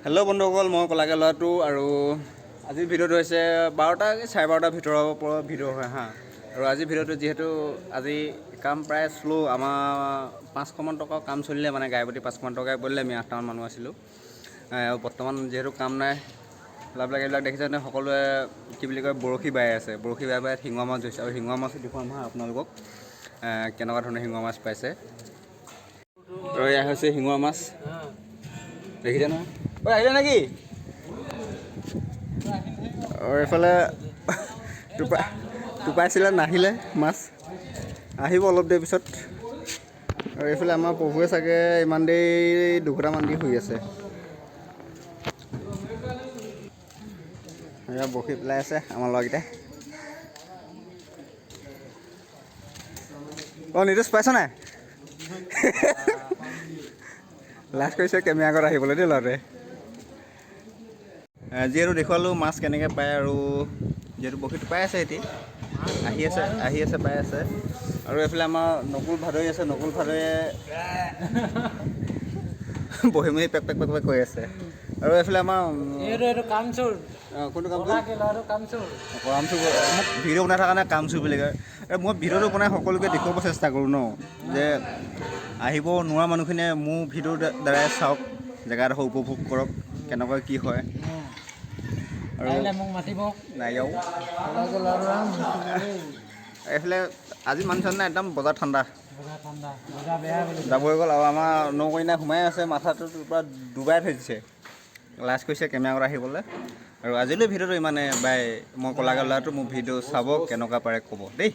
Hello' বন্ধুসকল, মই কলাকে ল'ৰাটো আৰু আজিৰ ভিডিঅ'টো হৈছে 12টা চাৰে 12টাৰ ভিতৰৰ পৰা ভিডিঅ' হয় হা। আৰু আজিৰ ভিডিঅ'টো যিহেতু আজি কাম প্ৰায় শ্ল' আমাৰ 500মান টকা কাম চলিলে, মানে গাইপতি 500মান টকাই পৰিলে। আমি 8টামান মানুহ আছিলোঁ আৰু বৰ্তমান যিহেতু কাম নাই, লাভবিলাক এইবিলাক দেখিছে নে, সকলোৱে কি বুলি কয় বৰশী বাই আছে। বৰশী বাই বাই শিঙৰা মাছ ধৰিছে আৰু শিঙৰা মাছ দেখুৱাম হা আপোনালোকক কেনেকুৱা ধৰণে শিঙৰা মাছ পাইছে। আৰু এয়া হৈছে শিঙৰা মাছ, দেখিছে নহয়। আহিলে নেকি? আৰু এইফালে টোপাইছিলে, নাহিলে মাছ, আহিব অলপ দেৰি পিছত। আৰু এইফালে আমাৰ প্ৰভুৱে চাগে ইমান দেৰি 2ঘণ্টামান দি শুই আছে। এয়া বৰশী পেলাই আছে আমাৰ ল'ৰাকেইটাই। অঁ নিউজ পাইছ নাই? লাজ কৰিছে কেমেৰা আগত আহিবলৈ দেই ল'ৰাটোৱে। যিহেতু দেখুৱালোঁ মাছ কেনেকৈ পায়, আৰু যিহেতু বৰশীটো পাই আছে, এতিয়া আহি আছে পাই আছে। আৰু এইফালে আমাৰ নকুল ভাদৈ আছে, নকুল ভাদৈয়ে বহি মেলি পেক পেক পেক পেক কৰি আছে। আৰু এইফালে আমাৰ কামচোৰ কোনটো কামচোৰ মোক ভিডিঅ' বনাই থকা নাই, কামচোৰ বুলি কয়। আৰু মই ভিডিঅ'টো বনাই সকলোকে দেখুৱাব চেষ্টা কৰোঁ ন, যে আহিব নোৱাৰা মানুহখিনিয়ে মোৰ ভিডিঅ'ৰ দ্বাৰাই চাওক, জেগাডোখৰ উপভোগ কৰক কেনেকুৱা কি হয়। আৰু মোক মাতিব নাই যাওঁ এইফালে আজি মানুহ চানুহ নাই, একদম বজাৰ ঠাণ্ডা যাব হৈ গ'ল। আৰু আমাৰ নকইনা সোমাই আছে, মাথাটো পূৰা ডুবাই থৈ দিছে, লাজ কৰিছে কেমেৰা আগত আহিবলৈ। আৰু আজিলৈ ভিডিঅ'টো ইমানে বাই। মই কলাকে ল'ৰাটো, মোৰ ভিডিঅ' চাব, কেনেকুৱা পাৰে ক'ব দেই।